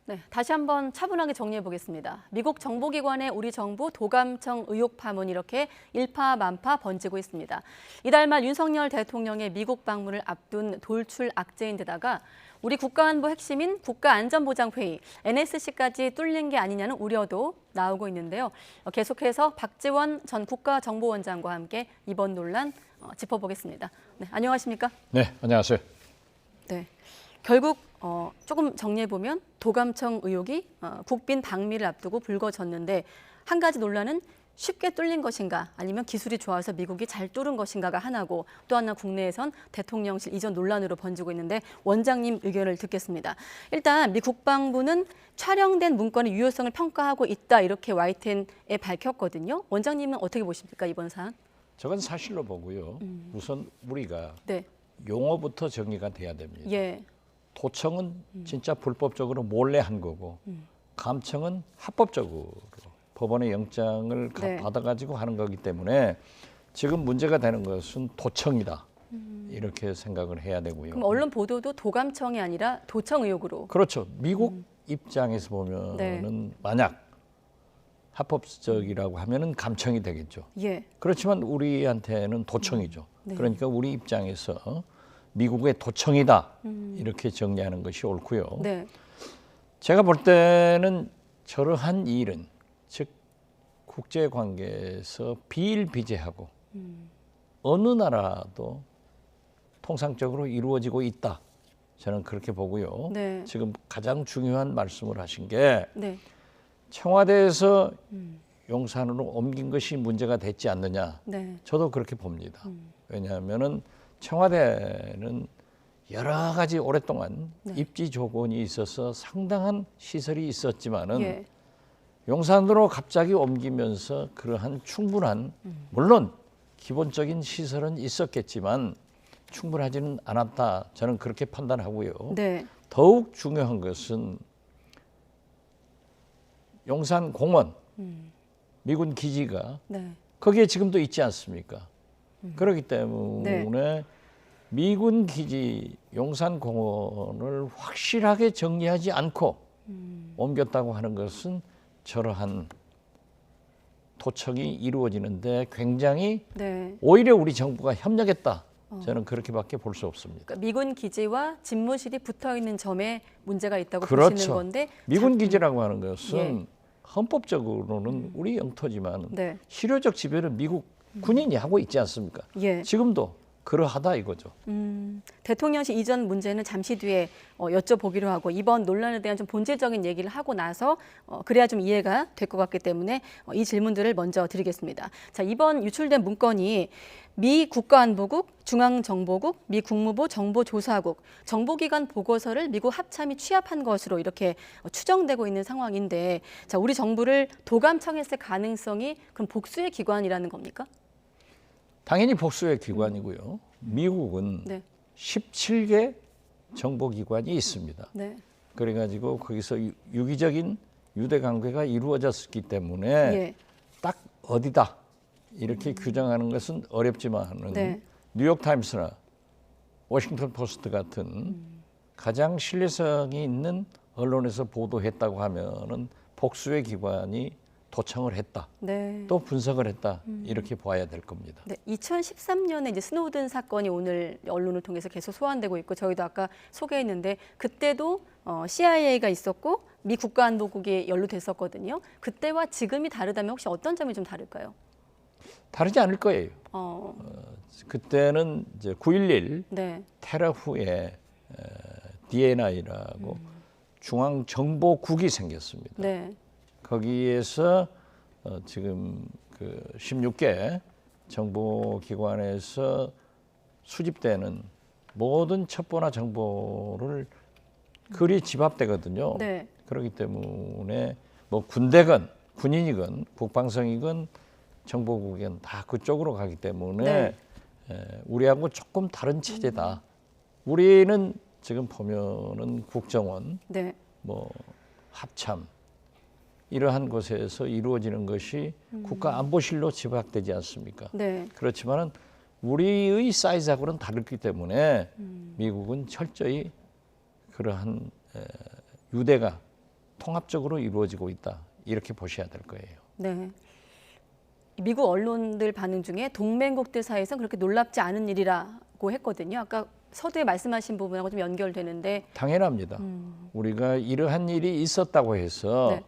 네, 다시 한번 차분하게 정리해 보겠습니다. 미국 정보기관의 우리 정부 도감청 의혹 파문이 이렇게 일파만파 번지고 있습니다. 이달 말 윤석열 대통령의 미국 방문을 앞둔 돌출 악재인데다가 우리 국가안보 핵심인 국가안전보장회의, NSC까지 뚫린 게 아니냐는 우려도 나오고 있는데요. 계속해서 박지원 전 국가정보원장과 함께 이번 논란 짚어보겠습니다. 네, 안녕하십니까? 네, 안녕하세요. 네, 결국 조금 정리해보면 도감청 의혹이 국빈 방미를 앞두고 불거졌는데 한 가지 논란은 쉽게 뚫린 것인가 아니면 기술이 좋아서 미국이 잘 뚫은 것인가가 하나고 또 하나 국내에선 대통령실 이전 논란으로 번지고 있는데 원장님 의견을 듣겠습니다. 일단 미 국방부는 촬영된 문건의 유효성을 평가하고 있다 이렇게 YTN에 밝혔거든요. 원장님은 어떻게 보십니까 이번 사안? 저건 사실로 보고요. 우선 우리가 네. 용어부터 정리가 돼야 됩니다. 예. 도청은 진짜 불법적으로 몰래 한 거고 감청은 합법적으로 법원의 영장을 네. 받아가지고 하는 거기 때문에 지금 문제가 되는 것은 도청이다. 이렇게 생각을 해야 되고요. 그럼 언론 보도도 도감청이 아니라 도청 의혹으로. 그렇죠. 미국 입장에서 보면은 네. 만약 합법적이라고 하면은 감청이 되겠죠. 예. 그렇지만 우리한테는 도청이죠. 네. 그러니까 우리 입장에서 미국의 도청이다 이렇게 정리하는 것이 옳고요. 네. 제가 볼 때는 저러한 일은 즉 국제 관계에서 비일비재하고 어느 나라도 통상적으로 이루어지고 있다. 저는 그렇게 보고요. 네. 지금 가장 중요한 말씀을 하신 게 네. 청와대에서 용산으로 옮긴 것이 문제가 됐지 않느냐. 네. 저도 그렇게 봅니다. 왜냐하면은 청와대는 여러 가지 오랫동안 네. 입지 조건이 있어서 상당한 시설이 있었지만은 예. 용산으로 갑자기 옮기면서 그러한 충분한 물론 기본적인 시설은 있었겠지만 충분하지는 않았다. 저는 그렇게 판단하고요. 네. 더욱 중요한 것은 용산 공원, 미군 기지가 네. 거기에 지금도 있지 않습니까? 그렇기 때문에 네. 미군 기지 용산 공원을 확실하게 정리하지 않고 옮겼다고 하는 것은 저러한 도청이 이루어지는데 굉장히 네. 오히려 우리 정부가 협력했다. 저는 그렇게밖에 볼 수 없습니다. 그러니까 미군 기지와 집무실이 붙어 있는 점에 문제가 있다고 그렇죠. 보시는 건데 미군 기지라고 하는 것은 예. 헌법적으로는 우리 영토지만 네. 실효적 지배를 미국 군인이 하고 있지 않습니까? 예. 지금도 그러하다 이거죠. 대통령실 이전 문제는 잠시 뒤에 여쭤보기로 하고 이번 논란에 대한 좀 본질적인 얘기를 하고 나서 그래야 좀 이해가 될 것 같기 때문에 이 질문들을 먼저 드리겠습니다. 자, 이번 유출된 문건이 미 국가안보국, 중앙정보국, 미 국무부 정보조사국, 정보기관 보고서를 미국 합참이 취합한 것으로 이렇게 추정되고 있는 상황인데 자, 우리 정부를 도감청했을 가능성이 그럼 복수의 기관이라는 겁니까? 당연히 복수의 기관이고요. 미국은 네. 17개 정보기관이 있습니다. 네. 그래가지고 거기서 유기적인 유대 관계가 이루어졌기 때문에 예. 딱 어디다 이렇게 규정하는 것은 어렵지만은 네. 뉴욕타임스나 워싱턴 포스트 같은 가장 신뢰성이 있는 언론에서 보도했다고 하면은 복수의 기관이 도청을 했다. 네. 또 분석을 했다. 이렇게 봐야 될 겁니다. 네, 2013년에 이제 스노든 사건이 오늘 언론을 통해서 계속 소환되고 있고 저희도 아까 소개했는데 그때도 CIA가 있었고 미 국가안보국이 연루됐었거든요. 그때와 지금이 다르다면 혹시 어떤 점이 좀 다를까요? 다르지 않을 거예요. 그때는 이제 9.11 네, 테러 후에 DNI라고 중앙정보국이 생겼습니다. 네, 거기에서 지금 그 16개 정보기관에서 수집되는 모든 첩보나 정보를 그리 집합되거든요. 네. 그렇기 때문에 뭐 군대건 군인이건 국방성이건 정보국이건 다 그쪽으로 가기 때문에 우리하고 조금 다른 체제다. 우리는 지금 보면은 국정원, 네. 뭐 합참 이러한 곳에서 이루어지는 것이 국가안보실로 집약되지 않습니까? 네. 그렇지만은 우리의 사이즈하고는 다르기 때문에 미국은 철저히 그러한 유대가 통합적으로 이루어지고 있다. 이렇게 보셔야 될 거예요. 네. 미국 언론들 반응 중에 동맹국들 사이에서 그렇게 놀랍지 않은 일이라고 했거든요. 아까 서두에 말씀하신 부분하고 좀 연결되는데 당연합니다. 우리가 이러한 일이 있었다고 해서 네.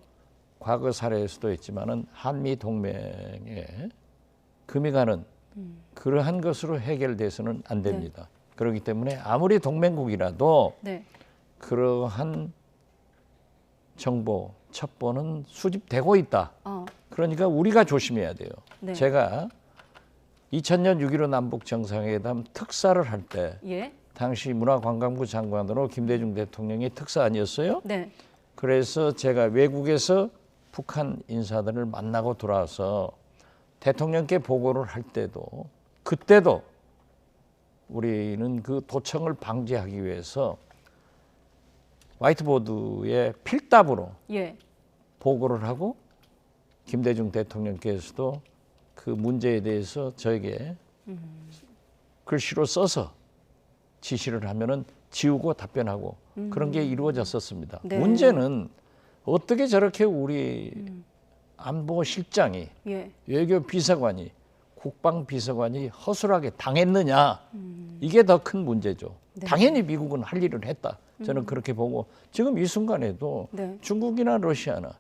과거 사례에서도 있지만은 한미 동맹에 금이 가는 그러한 것으로 해결돼서는 안 됩니다. 그렇기 때문에 아무리 동맹국이라도 네. 그러한 정보, 첩보는 수집되고 있다. 그러니까 우리가 조심해야 돼요. 네. 제가 2000년 6.15 남북 정상회담 특사를 할 때 예. 당시 문화관광부 장관으로 김대중 대통령이 특사 아니었어요? 네. 그래서 제가 외국에서 북한 인사들을 만나고 돌아와서 대통령께 보고를 할 때도 그때도 우리는 그 도청을 방지하기 위해서 화이트보드에 필답으로 예. 보고를 하고 김대중 대통령께서도 그 문제에 대해서 저에게 글씨로 써서 지시를 하면은 지우고 답변하고 그런 게 이루어졌었습니다. 네. 문제는 어떻게 저렇게 우리 안보실장이 예. 외교비서관이 국방비서관이 허술하게 당했느냐 이게 더 큰 문제죠. 네. 당연히 미국은 할 일을 했다. 저는 그렇게 보고 지금 이 순간에도 네. 중국이나 러시아나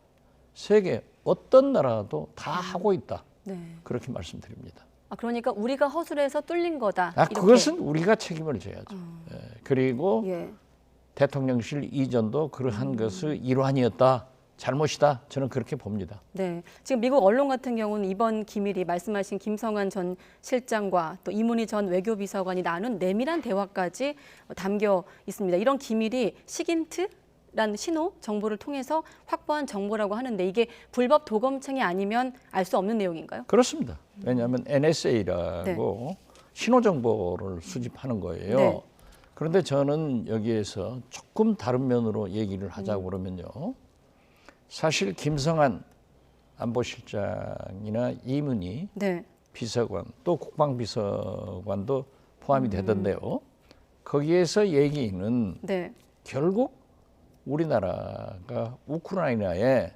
세계 어떤 나라도 다 하고 있다. 네. 그렇게 말씀드립니다. 아, 그러니까 우리가 허술해서 뚫린 거다. 아, 이렇게. 그것은 우리가 책임을 져야죠. 예. 그리고 예. 대통령실 이전도 그러한 것의 일환이었다. 잘못이다. 저는 그렇게 봅니다. 네. 지금 미국 언론 같은 경우는 이번 기밀이 말씀하신 김성환 전 실장과 또 이문희 전 외교비서관이 나눈 내밀한 대화까지 담겨 있습니다. 이런 기밀이 시긴트라는 신호 정보를 통해서 확보한 정보라고 하는데 이게 불법 도검청이 아니면 알 수 없는 내용인가요? 그렇습니다. 왜냐하면 NSA라고 신호 정보를 수집하는 거예요. 네. 그런데 저는 여기에서 조금 다른 면으로 얘기를 하자고 그러면요. 사실 김성한 안보실장이나 이문희 네. 비서관 또 국방비서관도 포함이 되던데요. 거기에서 얘기는 네. 결국 우리나라가 우크라이나에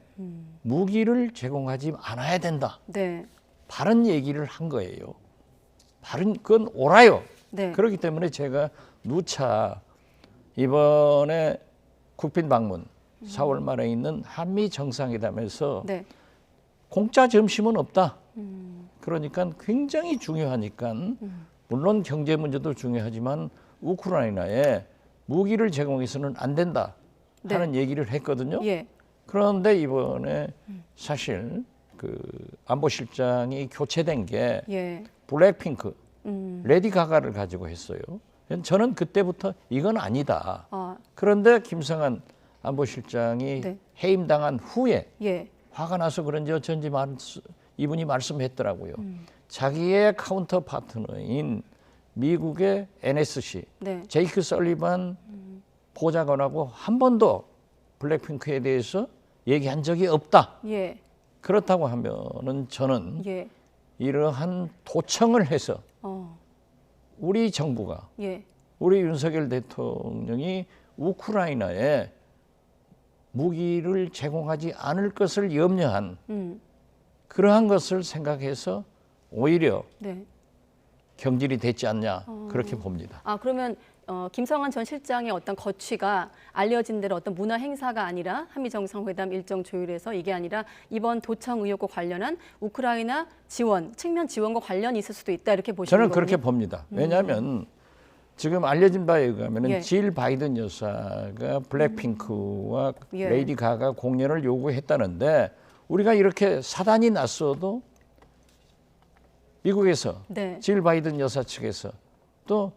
무기를 제공하지 않아야 된다. 네. 바른 얘기를 한 거예요. 바른 그건 옳아요. 네. 그렇기 때문에 제가 누차 이번에 국빈 방문 4월 말에 있는 한미 정상회담에서 네. 공짜 점심은 없다. 그러니까 굉장히 중요하니까 물론 경제 문제도 중요하지만 우크라이나에 무기를 제공해서는 안 된다 하는 얘기를 했거든요. 예. 그런데 이번에 사실 그 안보실장이 교체된 게 예. 블랙핑크, 레디 가가를 가지고 했어요. 저는 그때부터 이건 아니다. 아, 그런데 김성한 안보실장이 네. 해임당한 후에 예. 화가 나서 그런지 어쩐지 이분이 말씀했더라고요. 자기의 카운터 파트너인 미국의 NSC, 네. 제이크 설리반 보좌관하고 한 번도 블랙핑크에 대해서 얘기한 적이 없다. 예. 그렇다고 하면은 저는 예. 이러한 도청을 해서 어. 우리 정부가 예. 우리 윤석열 대통령이 우크라이나에 무기를 제공하지 않을 것을 염려한 그러한 것을 생각해서 오히려 네. 경질이 됐지 않냐 그렇게 봅니다. 아, 그러면 김성환 전 실장의 어떤 거취가 알려진 대로 어떤 문화 행사가 아니라 한미 정상회담 일정 조율에서 이게 아니라 이번 도청 의혹과 관련한 우크라이나 지원, 측면 지원과 관련이 있을 수도 있다 이렇게 보시는 저는 거군요. 그렇게 봅니다. 왜냐하면 지금 알려진 바에 의하면 예. 질 바이든 여사가 블랙핑크와 예. 레이디 가가 공연을 요구했다는데 우리가 이렇게 사단이 났어도 미국에서 네. 질 바이든 여사 측에서 또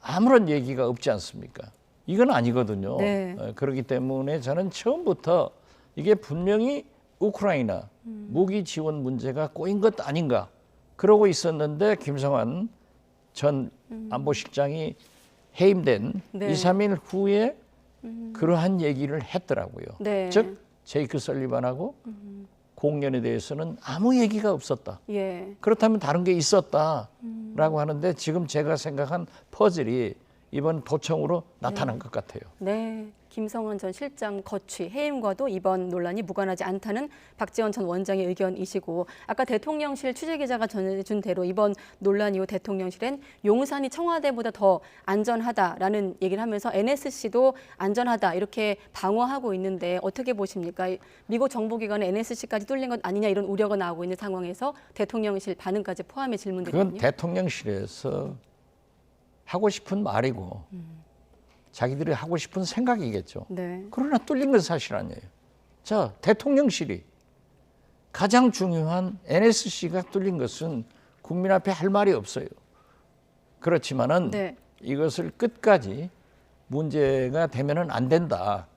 아무런 얘기가 없지 않습니까? 이건 아니거든요. 네. 그렇기 때문에 저는 처음부터 이게 분명히 우크라이나 무기 지원 문제가 꼬인 것 아닌가 그러고 있었는데 김성환 전 안보실장이 해임된 네. 2, 3일 후에 그러한 얘기를 했더라고요. 네. 즉 제이크 설리반하고 공연에 대해서는 아무 얘기가 없었다. 예. 그렇다면 다른 게 있었다라고 하는데 지금 제가 생각한 퍼즐이 이번 도청으로 나타난 것 같아요. 네. 김성한 전 실장 거취, 해임과도 이번 논란이 무관하지 않다는 박지원 전 원장의 의견이시고 아까 대통령실 취재기자가 전해준 대로 이번 논란 이후 대통령실은 용산이 청와대보다 더 안전하다라는 얘기를 하면서 NSC도 안전하다 이렇게 방어하고 있는데 어떻게 보십니까? 미국 정보기관의 NSC까지 뚫린 것 아니냐 이런 우려가 나오고 있는 상황에서 대통령실 반응까지 포함의 질문들이거든요. 그건 대통령실에서 하고 싶은 말이고 자기들이 하고 싶은 생각이겠죠. 네. 그러나 뚫린 건 사실 아니에요. 자, 대통령실이 가장 중요한 NSC가 뚫린 것은 국민 앞에 할 말이 없어요. 그렇지만은 네. 이것을 끝까지 문제가 되면은 안 된다.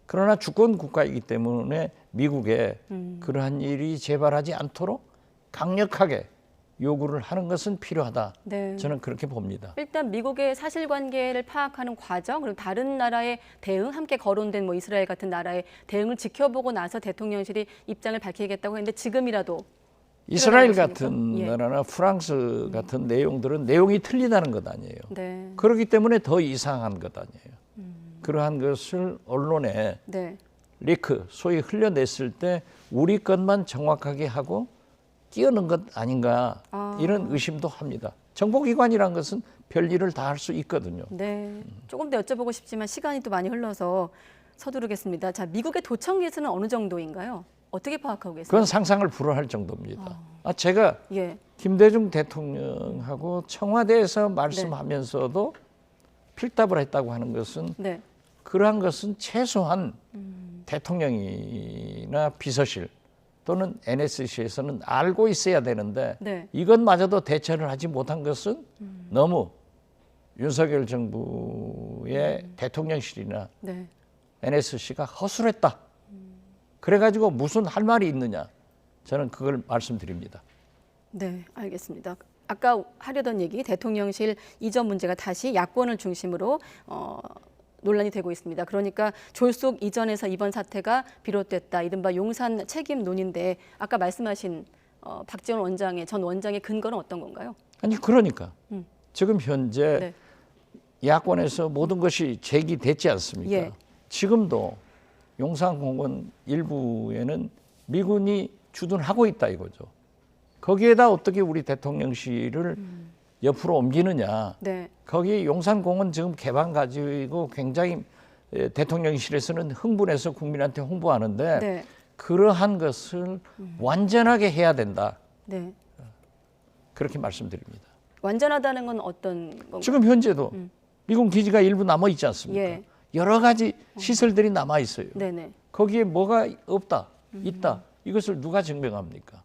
그러나 주권 국가이기 때문에 미국에 그러한 일이 재발하지 않도록 강력하게 요구를 하는 것은 필요하다. 네. 저는 그렇게 봅니다. 일단 미국의 사실관계를 파악하는 과정 그리고 다른 나라의 대응 함께 거론된 뭐 이스라엘 같은 나라의 대응을 지켜보고 나서 대통령실이 입장을 밝히겠다고 했는데 지금이라도 이스라엘 필요하다고 같은 보십니까? 예. 나라나 프랑스 같은 내용들은 내용이 틀리다는 것 아니에요. 네. 그렇기 때문에 더 이상한 것 아니에요. 그러한 것을 언론에 네. 리크 소위 흘려냈을 때 우리 것만 정확하게 하고 끼어넣은 것 아닌가 이런 의심도 합니다. 정보기관이란 것은 별일을 다 할 수 있거든요. 네. 조금 더 여쭤보고 싶지만 시간이 또 많이 흘러서 서두르겠습니다. 자, 미국의 도청 기수는 어느 정도인가요? 어떻게 파악하고 계세요? 그건 상상을 불허할 정도입니다. 제가 예. 김대중 대통령하고 청와대에서 말씀하면서도 필답을 했다고 하는 것은 네. 그러한 것은 최소한 대통령이나 비서실 또는 NSC에서는 알고 있어야 되는데 네. 이것마저도 대처를 하지 못한 것은 너무 윤석열 정부의 대통령실이나 네. NSC가 허술했다. 그래가지고 무슨 할 말이 있느냐. 저는 그걸 말씀드립니다. 네, 알겠습니다. 아까 하려던 얘기 대통령실 이전 문제가 다시 야권을 중심으로 논란이 되고 있습니다. 그러니까 졸속 이전에서 이번 사태가 비롯됐다. 이른바 용산 책임론인데 아까 말씀하신 박지원 원장의 전 원장의 근거는 어떤 건가요? 아니 그러니까 지금 현재 네. 야권에서 모든 것이 제기됐지 않습니까? 예. 지금도 용산공원 일부에는 미군이 주둔하고 있다 이거죠. 거기에다 어떻게 우리 대통령실을 옆으로 옮기느냐. 네. 거기 용산공원 지금 개방 가지고 굉장히 대통령실에서는 흥분해서 국민한테 홍보하는데 네. 그러한 것을 완전하게 해야 된다. 네. 그렇게 말씀드립니다. 완전하다는 건 어떤 건가요? 지금 현재도 미군 기지가 일부 남아 있지 않습니까? 예. 여러 가지 시설들이 남아 있어요. 네네. 거기에 뭐가 없다, 있다. 이것을 누가 증명합니까?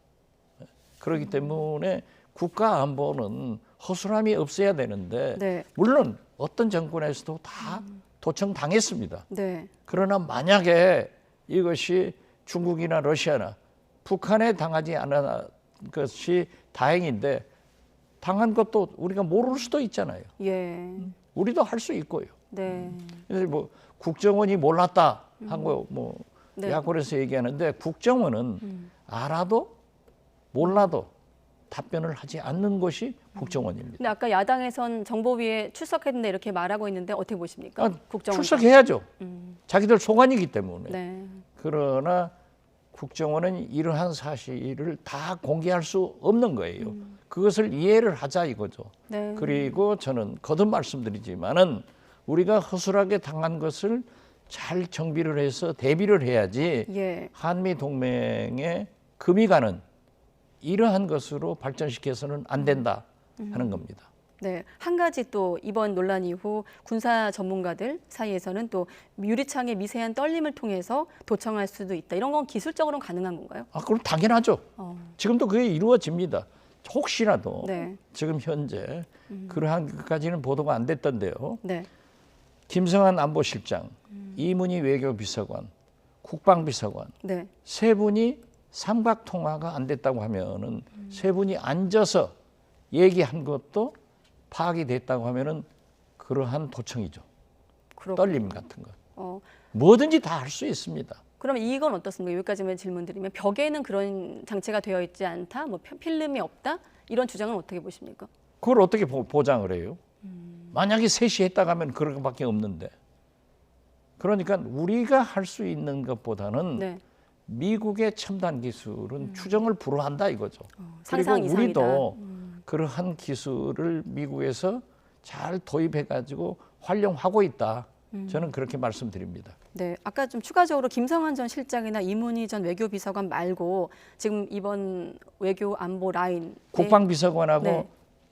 그렇기 때문에 국가 안보는 허술함이 없어야 되는데 네. 물론 어떤 정권에서도 다 도청당했습니다. 네. 그러나 만약에 이것이 중국이나 러시아나 북한에 당하지 않은 것이 다행인데 당한 것도 우리가 모를 수도 있잖아요. 예. 우리도 할 수 있고요. 네. 그래서 뭐 국정원이 몰랐다 한거 뭐 네. 야권에서 얘기하는데 국정원은 알아도 몰라도 답변을 하지 않는 것이 국정원입니다. 근데 아까 야당에선 정보위에 출석했는데 이렇게 말하고 있는데 어떻게 보십니까? 국정원 출석해야죠. 자기들 소관이기 때문에. 네. 그러나 국정원은 이러한 사실을 다 공개할 수 없는 거예요. 그것을 이해를 하자 이거죠. 네. 그리고 저는 거듭 말씀드리지만은 우리가 허술하게 당한 것을 잘 정비를 해서 대비를 해야지 예. 한미 동맹에 금이 가는 이러한 것으로 발전시켜서는 안 된다 하는 겁니다. 네, 한 가지 또 이번 논란 이후 군사 전문가들 사이에서는 또 유리창의 미세한 떨림을 통해서 도청할 수도 있다. 이런 건 기술적으로는 가능한 건가요? 그럼 당연하죠. 지금도 그게 이루어집니다. 혹시라도 네. 지금 현재 그러한 것까지는 보도가 안 됐던데요. 네. 김성한 안보실장, 이문희 외교비서관, 국방비서관 네. 세 분이 삼각 통화가 안 됐다고 하면은 세 분이 앉아서 얘기한 것도 파악이 됐다고 하면은 그러한 도청이죠. 그렇군요. 떨림 같은 거. 뭐든지 다 할 수 있습니다. 그럼 이건 어떻습니까? 여기까지만 질문드리면 벽에는 그런 장치가 되어 있지 않다, 뭐 필름이 없다 이런 주장은 어떻게 보십니까? 그걸 어떻게 보장을 해요? 만약에 셋이 했다고 하면 그런 것밖에 없는데 그러니까 우리가 할 수 있는 것보다는 네. 미국의 첨단 기술은 추정을 불허한다 이거죠. 상상 그리고 이상이다. 우리도 그러한 기술을 미국에서 잘 도입해가지고 활용하고 있다. 저는 그렇게 말씀드립니다. 네, 아까 좀 추가적으로 김성한 전 실장이나 이문희 전 외교비서관 말고 지금 이번 외교 안보 라인 국방비서관하고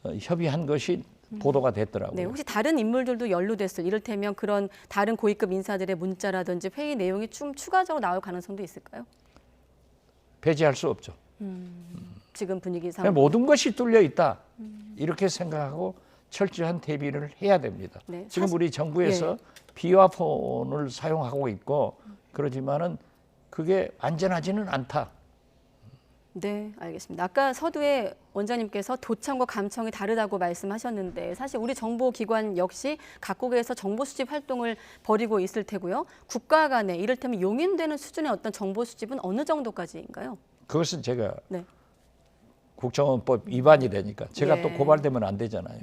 네. 협의한 것이 보도가 됐더라고요. 네, 혹시 다른 인물들도 연루됐을 이를테면 그런 다른 고위급 인사들의 문자라든지 회의 내용이 좀 추가적으로 나올 가능성도 있을까요? 배제할 수 없죠. 지금 분위기상 그냥 모든 것이 뚫려 있다. 이렇게 생각하고 철저한 대비를 해야 됩니다. 네, 지금 사실- 우리 정부에서 비화폰을 사용하고 있고 그러지만은 그게 안전하지는 않다. 네, 알겠습니다. 아까 서두에 원장님께서 도청과 감청이 다르다고 말씀하셨는데 사실 우리 정보기관 역시 각국에서 정보 수집 활동을 벌이고 있을 테고요. 국가 간에 이를테면 용인되는 수준의 어떤 정보 수집은 어느 정도까지인가요? 그것은 제가 네. 국정원법 위반이 되니까 제가 예. 또 고발되면 안 되잖아요.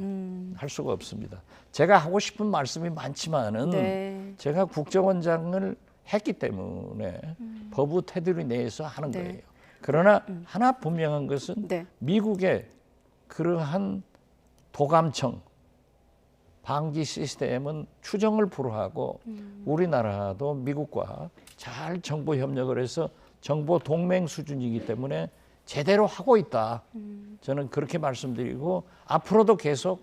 할 수가 없습니다. 제가 하고 싶은 말씀이 많지만은 네. 제가 국정원장을 했기 때문에 법의 테두리 내에서 하는 네. 거예요. 그러나 하나 분명한 것은 네. 미국의 그러한 도감청 방지 시스템은 추정을 불허하고 우리나라도 미국과 잘 정보 협력을 해서 정보 동맹 수준이기 때문에 제대로 하고 있다. 저는 그렇게 말씀드리고 앞으로도 계속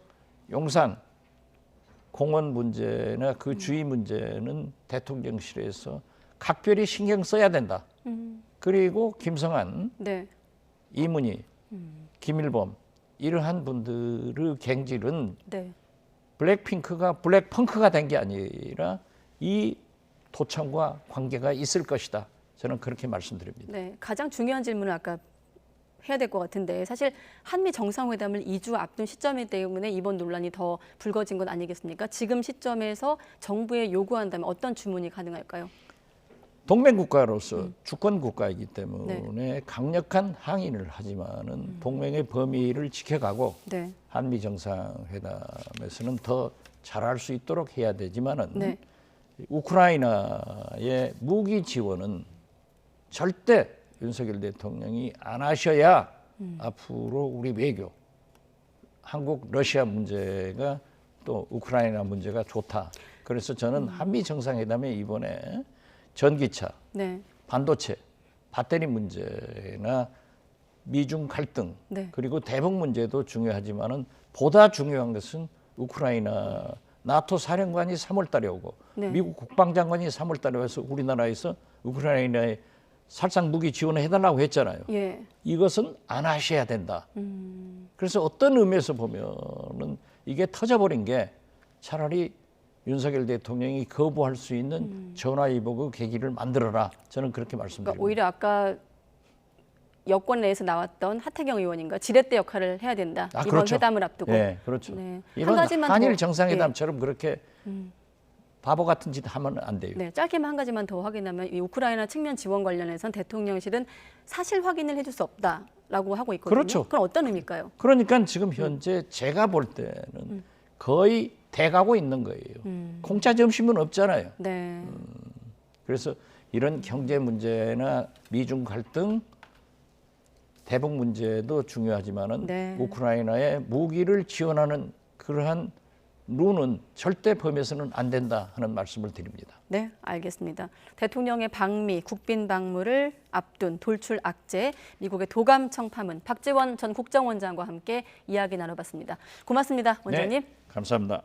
용산 공원 문제나 그 주위 문제는 대통령실에서 각별히 신경 써야 된다. 그리고 김성한, 네. 이문희, 김일범 이러한 분들의 갱질은 네. 블랙핑크가 블랙펑크가 된 게 아니라 이 도청과 관계가 있을 것이다. 저는 그렇게 말씀드립니다. 네. 가장 중요한 질문을 아까 해야 될 것 같은데 사실 한미 정상회담을 2주 앞둔 시점이기 때문에 이번 논란이 더 불거진 건 아니겠습니까? 지금 시점에서 정부에 요구한다면 어떤 주문이 가능할까요? 동맹국가로서 주권국가이기 때문에 강력한 항의를 하지만은 동맹의 범위를 지켜가고 네. 한미 정상회담에서는 더 잘할 수 있도록 해야 되지만은 네. 우크라이나의 무기 지원은 절대 윤석열 대통령이 안 하셔야 앞으로 우리 외교, 한국 러시아 문제가 또 우크라이나 문제가 좋다. 그래서 저는 한미 정상회담에 이번에 전기차, 네. 반도체, 배터리 문제나 미중 갈등 네. 그리고 대북 문제도 중요하지만은 보다 중요한 것은 우크라이나 나토 사령관이 3월 달에 오고 네. 미국 국방장관이 3월 달에 와서 우리나라에서 우크라이나에 살상 무기 지원을 해달라고 했잖아요. 예. 이것은 안 하셔야 된다. 그래서 어떤 의미에서 보면은 이게 터져버린 게 차라리 윤석열 대통령이 거부할 수 있는 전화위복의 계기를 만들어라. 저는 그렇게 말씀드립니다. 그러니까 오히려 아까 여권 내에서 나왔던 하태경 의원인가 지렛대 역할을 해야 된다. 이번 그렇죠. 회담을 앞두고. 네, 그렇죠. 네. 이런 한 가지만 한일 더, 정상회담처럼 그렇게 바보 같은 짓 하면 안 돼요. 네, 짧게만 한 가지만 더 확인하면 이 우크라이나 측면 지원 관련해선 대통령실은 사실 확인을 해줄 수 없다라고 하고 있거든요. 그렇죠. 그럼 어떤 의미일까요? 그러니까 지금 현재 제가 볼 때는 거의 돼가고 있는 거예요. 공짜 점심은 없잖아요. 네. 그래서 이런 경제 문제나 미중 갈등, 대북 문제도 중요하지만은 네. 우크라이나에 무기를 지원하는 그러한 룰은 절대 범해서는 안 된다 하는 말씀을 드립니다. 네, 알겠습니다. 대통령의 방미, 국빈 방문을 앞둔 돌출 악재, 미국의 도감청 파문, 박지원 전 국정원장과 함께 이야기 나눠봤습니다. 고맙습니다, 원장님. 네, 감사합니다.